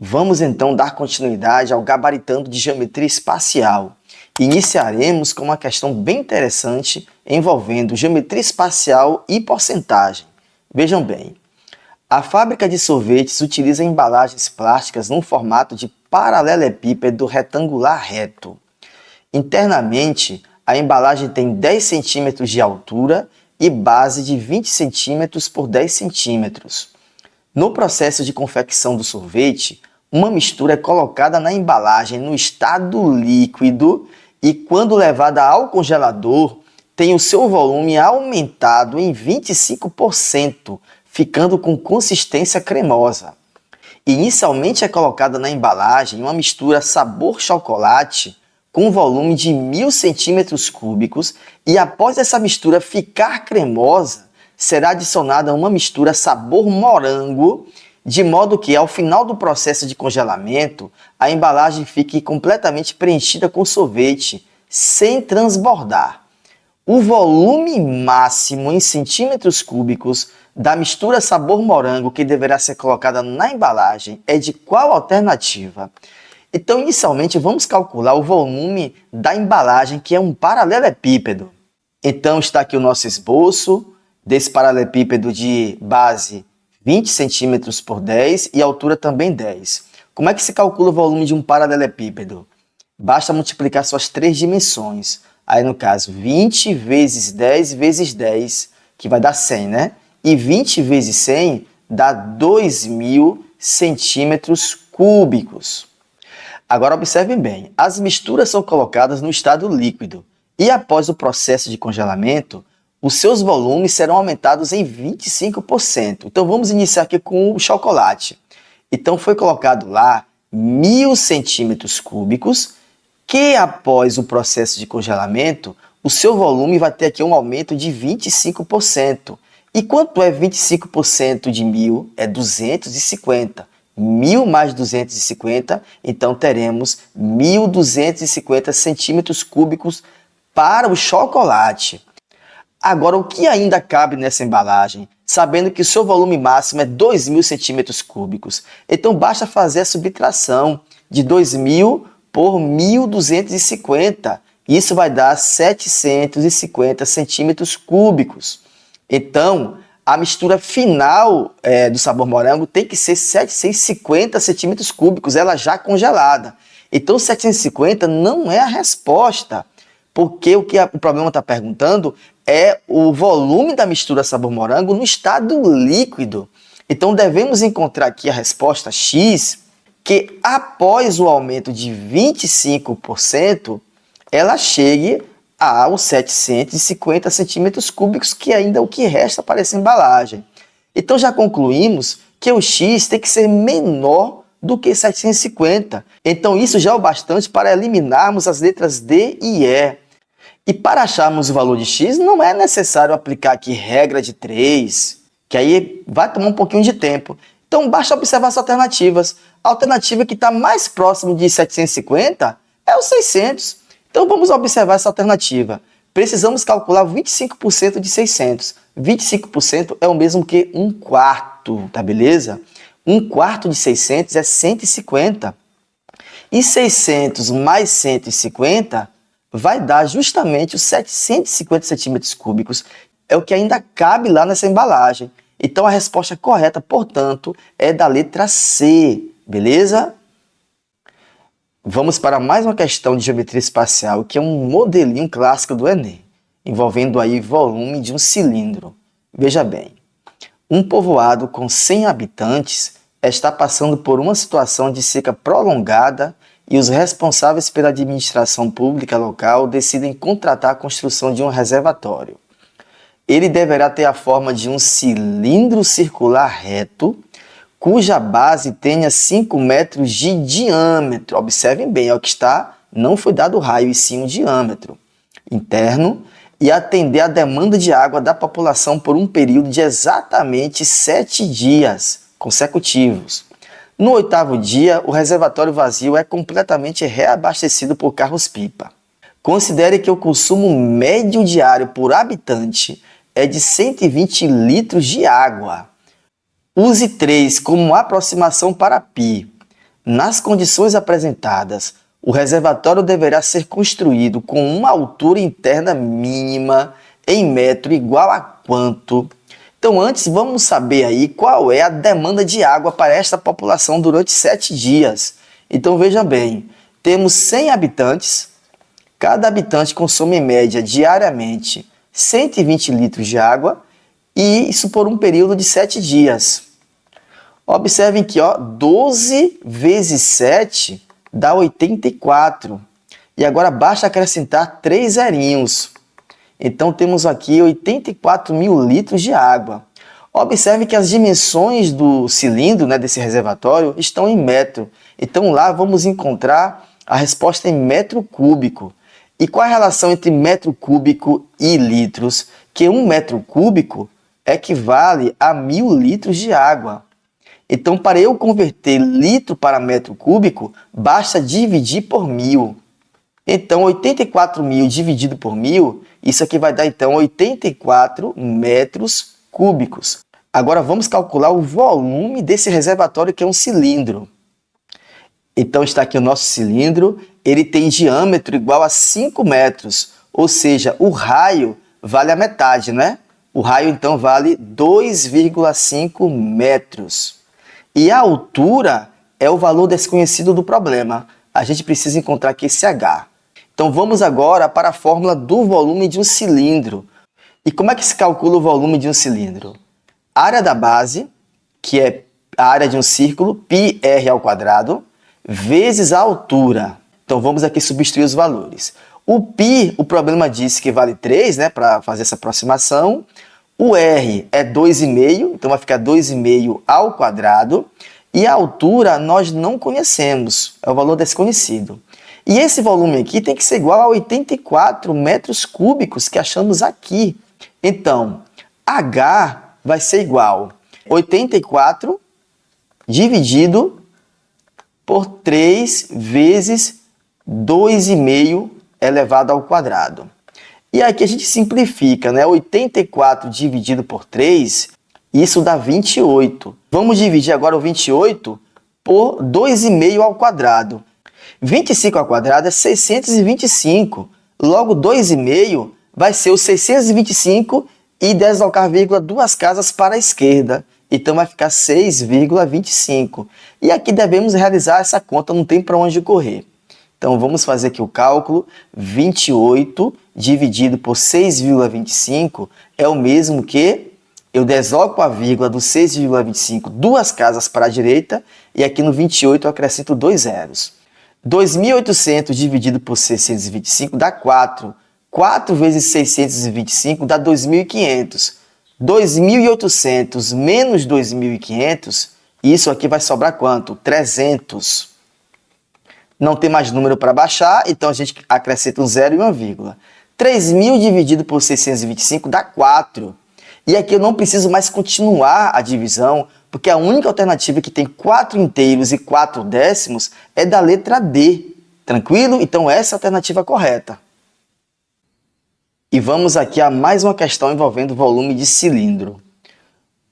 Vamos então dar continuidade ao gabaritando de geometria espacial. Iniciaremos com uma questão bem interessante envolvendo geometria espacial e porcentagem. Vejam bem, a fábrica de sorvetes utiliza embalagens plásticas num formato de paralelepípedo retangular reto. Internamente, a embalagem tem 10 cm de altura e base de 20 cm por 10 cm. No processo de confecção do sorvete, uma mistura é colocada na embalagem no estado líquido e, quando levada ao congelador, tem o seu volume aumentado em 25%, ficando com consistência cremosa. Inicialmente é colocada na embalagem uma mistura sabor chocolate com volume de 1000 cm3 e, após essa mistura ficar cremosa, será adicionada uma mistura sabor morango, de modo que, ao final do processo de congelamento, a embalagem fique completamente preenchida com sorvete, sem transbordar. O volume máximo em centímetros cúbicos da mistura sabor morango que deverá ser colocada na embalagem é de qual alternativa? Então, inicialmente, vamos calcular o volume da embalagem, que é um paralelepípedo. Então, está aqui o nosso esboço desse paralelepípedo de base 20 centímetros por 10 e altura também 10. Como é que se calcula o volume de um paralelepípedo? Basta multiplicar suas três dimensões. Aí, no caso, 20 vezes 10 vezes 10, que vai dar 100, né? E 20 vezes 100 dá 2000 centímetros cúbicos. Agora, observem bem, as misturas são colocadas no estado líquido e, após o processo de congelamento, os seus volumes serão aumentados em 25%. Então, vamos iniciar aqui com o chocolate. Então, foi colocado lá 1000 centímetros cúbicos, que após o processo de congelamento, o seu volume vai ter aqui um aumento de 25%. E quanto é 25% de 1000? É 250. 1000 mais 250, então teremos 1250 centímetros cúbicos para o chocolate. Agora, o que ainda cabe nessa embalagem? Sabendo que o seu volume máximo é 2000 centímetros cúbicos. Então, basta fazer a subtração de 2000 por 1250. Isso vai dar 750 centímetros cúbicos. Então, a mistura final do sabor morango tem que ser 750 centímetros cúbicos, ela já congelada. Então, 750 não é a resposta, porque o que o problema está perguntando é o volume da mistura sabor morango no estado líquido. Então, devemos encontrar aqui a resposta X, que após o aumento de 25%, ela chegue aos 750 centímetros cúbicos, que ainda é o que resta para essa embalagem. Então, já concluímos que o X tem que ser menor do que 750. Então, isso já é o bastante para eliminarmos as letras D e E. E para acharmos o valor de X, não é necessário aplicar aqui regra de 3, que aí vai tomar um pouquinho de tempo. Então, basta observar as alternativas. A alternativa que está mais próximo de 750 é o 600. Então, vamos observar essa alternativa. Precisamos calcular 25% de 600. 25% é o mesmo que 1/4, tá beleza? 1/4 de 600 é 150. E 600 mais 150 vai dar justamente os 750 centímetros cúbicos. É o que ainda cabe lá nessa embalagem. Então, a resposta correta, portanto, é da letra C, beleza? Vamos para mais uma questão de geometria espacial, que é um modelinho clássico do Enem, envolvendo aí volume de um cilindro. Veja bem, um povoado com 100 habitantes está passando por uma situação de seca prolongada e os responsáveis pela administração pública local decidem contratar a construção de um reservatório. Ele deverá ter a forma de um cilindro circular reto, cuja base tenha 5 metros de diâmetro. Observem bem, é o que está, não foi dado o raio, e sim o diâmetro interno, e atender à demanda de água da população por um período de exatamente 7 dias consecutivos. No 8º dia, o reservatório vazio é completamente reabastecido por carros-pipa. Considere que o consumo médio diário por habitante é de 120 litros de água. Use 3 como aproximação para π. Nas condições apresentadas, o reservatório deverá ser construído com uma altura interna mínima em metro igual a quanto? Então, antes, vamos saber aí qual é a demanda de água para esta população durante 7 dias. Então, veja bem, temos 100 habitantes, cada habitante consome em média diariamente 120 litros de água, e isso por um período de 7 dias. Observem que 12 vezes 7 dá 84. E agora basta acrescentar 3 zerinhos. Então temos aqui 84 mil litros de água. Observe que as dimensões do cilindro, desse reservatório, estão em metro. Então lá vamos encontrar a resposta em metro cúbico. E qual a relação entre metro cúbico e litros? Que 1 metro cúbico equivale a 1000 litros de água. Então, para eu converter litro para metro cúbico, basta dividir por 1000. Então, 84 mil dividido por 1000, isso aqui vai dar, então, 84 metros cúbicos. Agora, vamos calcular o volume desse reservatório, que é um cilindro. Então, está aqui o nosso cilindro, ele tem diâmetro igual a 5 metros, ou seja, o raio vale a metade, né? O raio, então, vale 2,5 metros. E a altura é o valor desconhecido do problema. A gente precisa encontrar aqui esse H. Então vamos agora para a fórmula do volume de um cilindro. E como é que se calcula o volume de um cilindro? A área da base, que é a área de um círculo, πr ao quadrado, vezes a altura. Então vamos aqui substituir os valores. O π, o problema disse que vale 3, para fazer essa aproximação. O R é 2,5, então vai ficar 2,5 ao quadrado. E a altura nós não conhecemos, é o valor desconhecido. E esse volume aqui tem que ser igual a 84 metros cúbicos que achamos aqui. Então, H vai ser igual a 84 dividido por 3 vezes 2,5 elevado ao quadrado. E aqui a gente simplifica, 84 dividido por 3, isso dá 28. Vamos dividir agora o 28 por 2,5 ao quadrado. 25 ao quadrado é 625. Logo, 2,5 vai ser o 625 e deslocar vírgula 2 casas para a esquerda. Então vai ficar 6,25. E aqui devemos realizar essa conta, não tem para onde correr. Então, vamos fazer aqui o cálculo. 28 dividido por 6,25 é o mesmo que eu desloco a vírgula do 6,25 2 casas para a direita e aqui no 28 eu acrescento 2 zeros. 2.800 dividido por 625 dá 4. 4 vezes 625 dá 2.500. 2.800 menos 2.500, isso aqui vai sobrar quanto? 300. Não tem mais número para baixar, então a gente acrescenta um zero e uma vírgula. 3.000 dividido por 625 dá 4. E aqui eu não preciso mais continuar a divisão, porque a única alternativa que tem 4 inteiros e 4 décimos é da letra D. Tranquilo? Então essa é a alternativa correta. E vamos aqui a mais uma questão envolvendo volume de cilindro.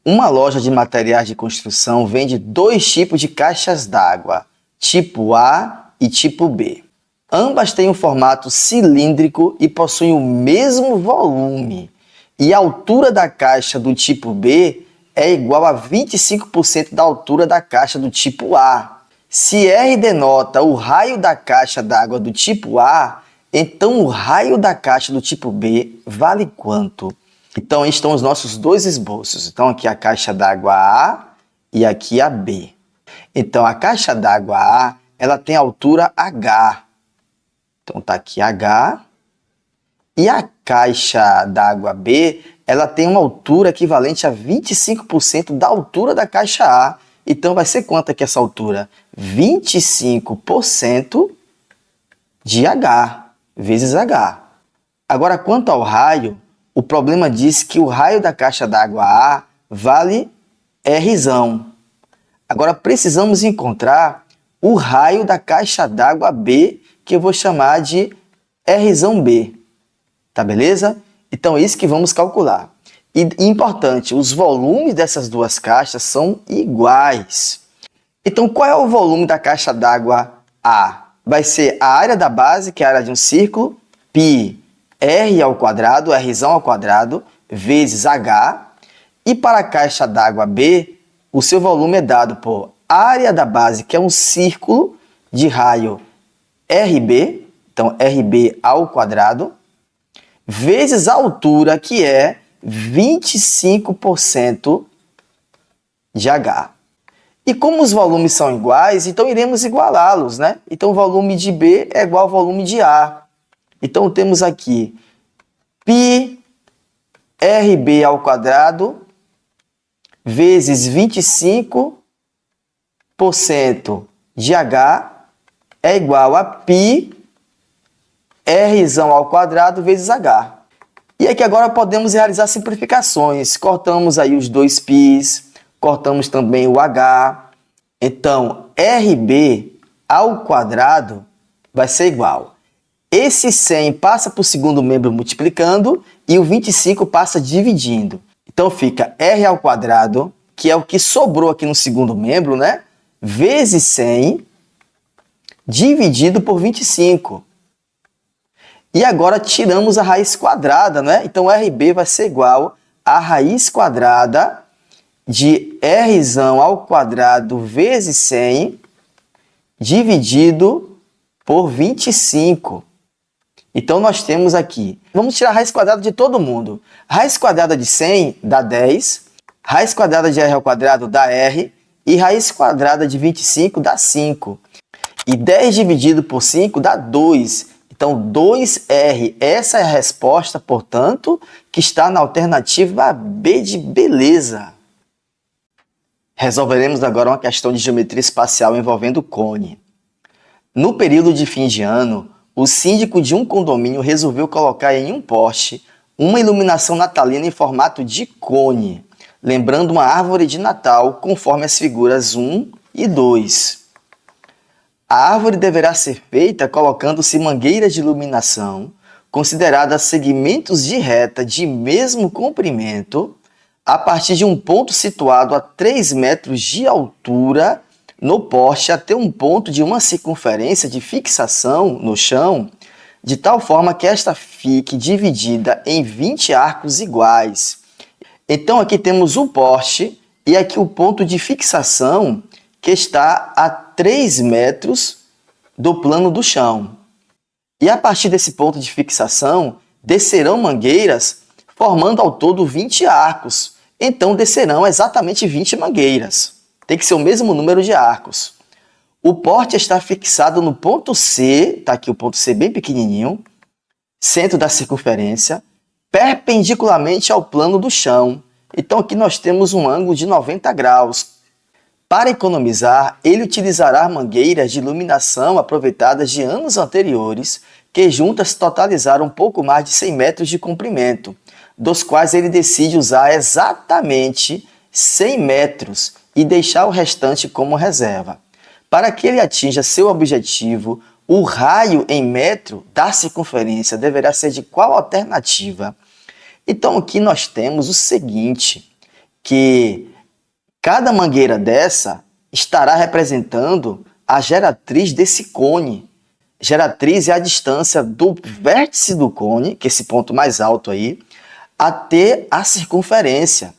Uma loja de materiais de construção vende 2 tipos de caixas d'água, tipo A e tipo B. Ambas têm um formato cilíndrico e possuem o mesmo volume. E a altura da caixa do tipo B é igual a 25% da altura da caixa do tipo A. Se R denota o raio da caixa d'água do tipo A, então o raio da caixa do tipo B vale quanto? Então aí estão os nossos dois esboços. Então aqui a caixa d'água A e aqui a B. Então a caixa d'água A, ela tem altura H. Então tá aqui H. E a caixa d'água B, ela tem uma altura equivalente a 25% da altura da caixa A. Então vai ser quanto aqui essa altura? 25% de H vezes H. Agora, quanto ao raio, o problema diz que o raio da caixa d'água A vale Rzão. Agora, precisamos encontrar o raio da caixa d'água B, que eu vou chamar de Rzão B. Tá beleza? Então, é isso que vamos calcular. E importante, os volumes dessas duas caixas são iguais. Então, qual é o volume da caixa d'água A? Vai ser a área da base, que é a área de um círculo, π r ao quadrado, rzão ao quadrado, vezes h. E para a caixa d'água B, o seu volume é dado por área da base, que é um círculo de raio RB, então RB ao quadrado, vezes a altura, que é 25% de H. E como os volumes são iguais, então iremos igualá-los, né? Então o volume de B é igual ao volume de A. Então temos aqui π RB ao quadrado vezes 25% de H é igual a π Rzão ao quadrado vezes H. E aqui agora podemos realizar simplificações. Cortamos aí os dois π's, cortamos também o H. Então, RB ao quadrado vai ser igual. Esse 100 passa para o segundo membro multiplicando e o 25 passa dividindo. Então fica R ao quadrado, que é o que sobrou aqui no segundo membro, né? Vezes 100 dividido por 25. E agora tiramos a raiz quadrada, né? Então RB vai ser igual a raiz quadrada de Rzão ao quadrado vezes 100 dividido por 25. Então nós temos aqui, vamos tirar a raiz quadrada de todo mundo. Raiz quadrada de 100 dá 10, raiz quadrada de R ao quadrado dá R, e raiz quadrada de 25 dá 5. E 10 dividido por 5 dá 2. Então 2R, essa é a resposta, portanto, que está na alternativa B de beleza. Resolveremos agora uma questão de geometria espacial envolvendo cone. No período de fim de ano, o síndico de um condomínio resolveu colocar em um poste uma iluminação natalina em formato de cone, lembrando uma árvore de Natal conforme as figuras 1 e 2. A árvore deverá ser feita colocando-se mangueiras de iluminação, consideradas segmentos de reta de mesmo comprimento, a partir de um ponto situado a 3 metros de altura no poste até um ponto de uma circunferência de fixação no chão, de tal forma que esta fique dividida em 20 arcos iguais. Então aqui temos o poste e aqui o ponto de fixação que está a 3 metros do plano do chão. E a partir desse ponto de fixação, descerão mangueiras formando ao todo 20 arcos. Então descerão exatamente 20 mangueiras. Tem que ser o mesmo número de arcos. O poste está fixado no ponto C, está aqui o ponto C bem pequenininho, centro da circunferência, perpendicularmente ao plano do chão. Então aqui nós temos um ângulo de 90 graus. Para economizar, ele utilizará mangueiras de iluminação aproveitadas de anos anteriores, que juntas totalizaram um pouco mais de 100 metros de comprimento, dos quais ele decide usar exatamente 100 metros e deixar o restante como reserva. Para que ele atinja seu objetivo, o raio em metro da circunferência deverá ser de qual alternativa? Então aqui nós temos o seguinte, que cada mangueira dessa estará representando a geratriz desse cone. Geratriz é a distância do vértice do cone, que é esse ponto mais alto aí, até a circunferência.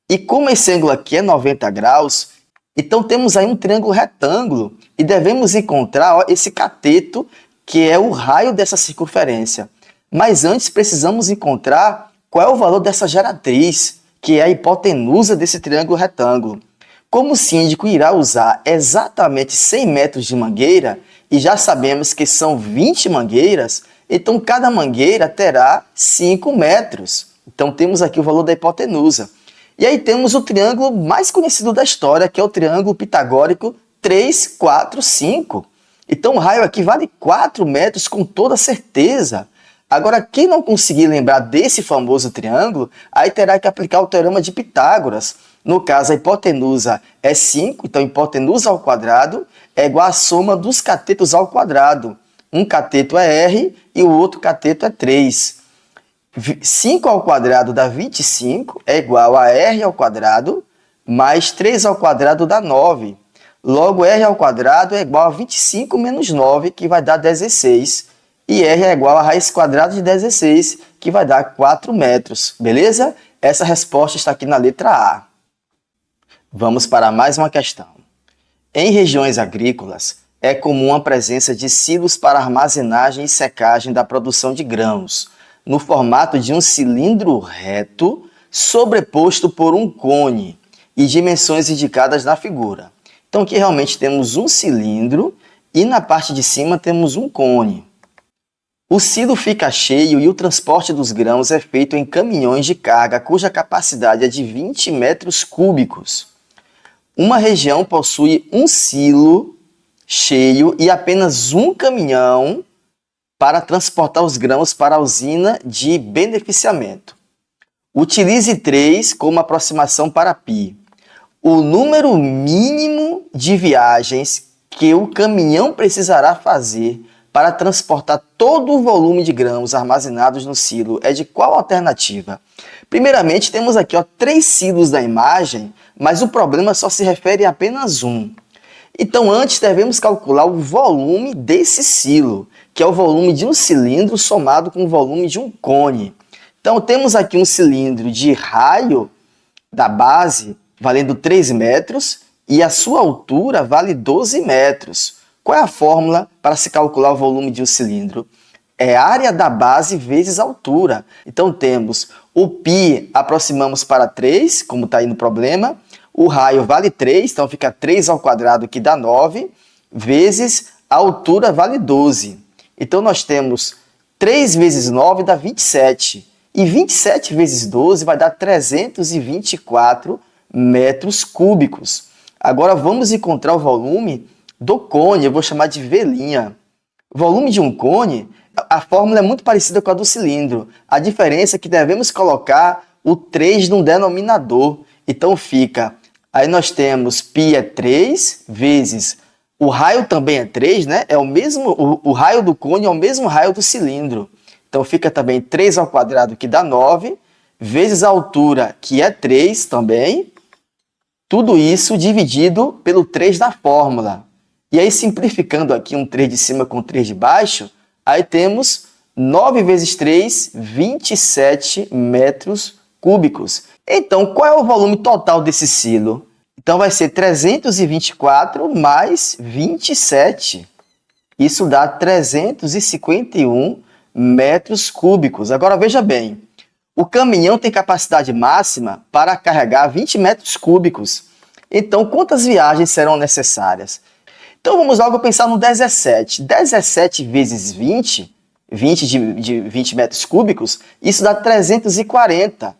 E como esse ângulo aqui é 90 graus, então temos aí um triângulo retângulo e devemos encontrar esse cateto, que é o raio dessa circunferência. Mas antes precisamos encontrar qual é o valor dessa geratriz, que é a hipotenusa desse triângulo retângulo. Como o síndico irá usar exatamente 100 metros de mangueira, e já sabemos que são 20 mangueiras, então cada mangueira terá 5 metros. Então temos aqui o valor da hipotenusa. E aí temos o triângulo mais conhecido da história, que é o triângulo pitagórico 3, 4, 5. Então o raio aqui vale 4 metros com toda certeza. Agora, quem não conseguir lembrar desse famoso triângulo, aí terá que aplicar o teorema de Pitágoras. No caso, a hipotenusa é 5, então hipotenusa ao quadrado é igual à soma dos catetos ao quadrado. Um cateto é R e o outro cateto é 3. 5 ao quadrado dá 25, é igual a R ao quadrado, mais 3 ao quadrado dá 9. Logo, r ao quadrado é igual a 25 menos 9, que vai dar 16. E r é igual a raiz quadrada de 16, que vai dar 4 metros. Beleza? Essa resposta está aqui na letra A. Vamos para mais uma questão. Em regiões agrícolas, é comum a presença de silos para armazenagem e secagem da produção de grãos, no formato de um cilindro reto sobreposto por um cone e dimensões indicadas na figura. Então aqui realmente temos um cilindro e na parte de cima temos um cone. O silo fica cheio e o transporte dos grãos é feito em caminhões de carga cuja capacidade é de 20 metros cúbicos. Uma região possui um silo cheio e apenas um caminhão para transportar os grãos para a usina de beneficiamento. Utilize 3 como aproximação para π. O número mínimo de viagens que o caminhão precisará fazer para transportar todo o volume de grãos armazenados no silo é de qual alternativa? Primeiramente, temos aqui 3 silos da imagem, mas o problema só se refere a apenas um. Então, antes devemos calcular o volume desse silo, que é o volume de um cilindro somado com o volume de um cone. Então, temos aqui um cilindro de raio da base valendo 3 metros e a sua altura vale 12 metros. Qual é a fórmula para se calcular o volume de um cilindro? É a área da base vezes a altura. Então, temos o π, aproximamos para 3, como está aí no problema. O raio vale 3, então fica 3 ao quadrado, que dá 9, vezes a altura vale 12. Então, nós temos 3 vezes 9 dá 27. E 27 vezes 12 vai dar 324 metros cúbicos. Agora, vamos encontrar o volume do cone, eu vou chamar de V'. O volume de um cone, a fórmula é muito parecida com a do cilindro. A diferença é que devemos colocar o 3 no denominador. Então fica, aí nós temos π é 3 vezes, o raio também é 3, né? É o mesmo, o raio do cone é o mesmo raio do cilindro. Então fica também 3 ao quadrado, que dá 9, vezes a altura, que é 3 também. Tudo isso dividido pelo 3 da fórmula. E aí, simplificando aqui um 3 de cima com 3 de baixo, aí temos 9 vezes 3, 27 metros cúbicos. Então, qual é o volume total desse silo? Então, vai ser 324 mais 27. Isso dá 351 metros cúbicos. Agora, veja bem, o caminhão tem capacidade máxima para carregar 20 metros cúbicos. Então, quantas viagens serão necessárias? Então, vamos logo pensar no 17. 17 vezes 20, 20 de 20 metros cúbicos, isso dá 340.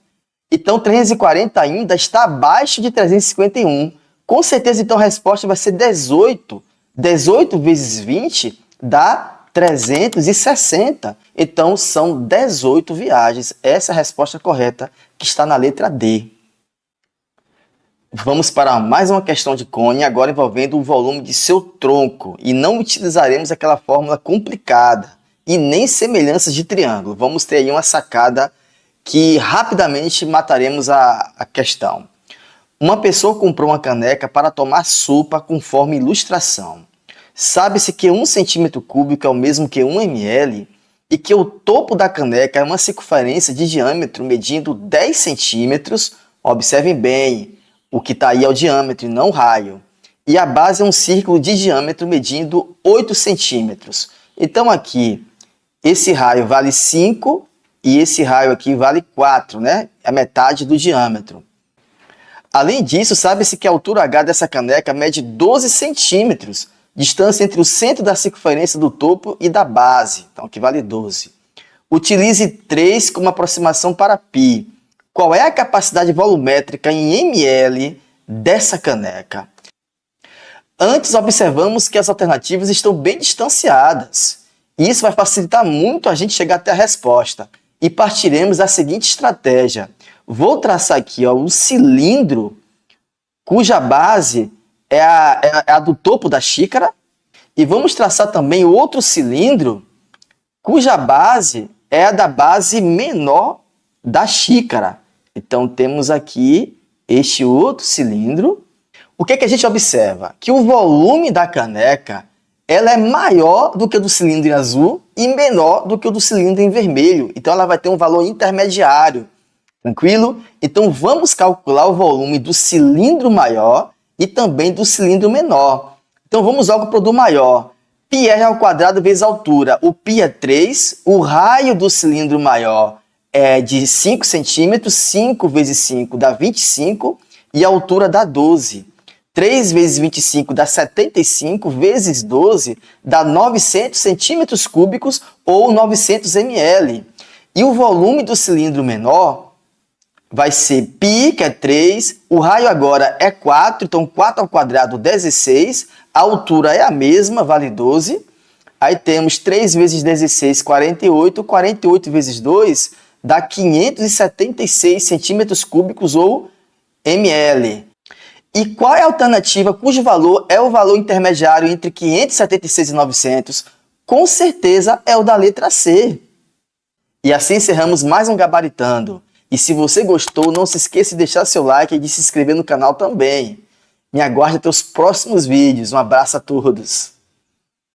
Então, 340 ainda está abaixo de 351. Com certeza, então, a resposta vai ser 18. 18 vezes 20 dá 360. Então, são 18 viagens. Essa é a resposta correta que está na letra D. Vamos para mais uma questão de cone, agora envolvendo o volume de seu tronco. E não utilizaremos aquela fórmula complicada e nem semelhanças de triângulo. Vamos ter aí uma sacada que rapidamente mataremos a questão. Uma pessoa comprou uma caneca para tomar sopa conforme ilustração. Sabe-se que 1 centímetro cúbico é o mesmo que 1 ml e que o topo da caneca é uma circunferência de diâmetro medindo 10 centímetros. Observem bem, o que está aí é o diâmetro e não o raio. E a base é um círculo de diâmetro medindo 8 centímetros. Então aqui, esse raio vale 5 e esse raio aqui vale 4, né? É a metade do diâmetro. Além disso, sabe-se que a altura H dessa caneca mede 12 centímetros, distância entre o centro da circunferência do topo e da base, então aqui vale 12. Utilize 3 como aproximação para π. Qual é a capacidade volumétrica em ml dessa caneca? Antes, observamos que as alternativas estão bem distanciadas. Isso vai facilitar muito a gente chegar até a resposta. E partiremos da seguinte estratégia. Vou traçar aqui um cilindro cuja base é a do topo da xícara. E vamos traçar também outro cilindro cuja base é a da base menor da xícara. Então, temos aqui este outro cilindro. o que que a gente observa? Que o volume da caneca ela é maior do que o do cilindro em azul e menor do que o do cilindro em vermelho. Então ela vai ter um valor intermediário. Tranquilo? Então vamos calcular o volume do cilindro maior e também do cilindro menor. Então vamos logo para o do maior. Πr ao quadrado vezes a altura. O π é 3, o raio do cilindro maior é de 5 centímetros, 5 vezes 5 dá 25 e a altura dá 12. 3 vezes 25 dá 75, vezes 12 dá 900 centímetros cúbicos ou 900 ml. E o volume do cilindro menor vai ser π, que é 3, o raio agora é 4, então 4 ao quadrado 16, a altura é a mesma, vale 12. Aí temos 3 vezes 16, 48, 48 vezes 2 dá 576 centímetros cúbicos ou ml. E qual é a alternativa cujo valor é o valor intermediário entre 576 e 900? Com certeza é o da letra C. E assim encerramos mais um Gabaritando. E se você gostou, não se esqueça de deixar seu like e de se inscrever no canal também. Me aguarde até os próximos vídeos. Um abraço a todos.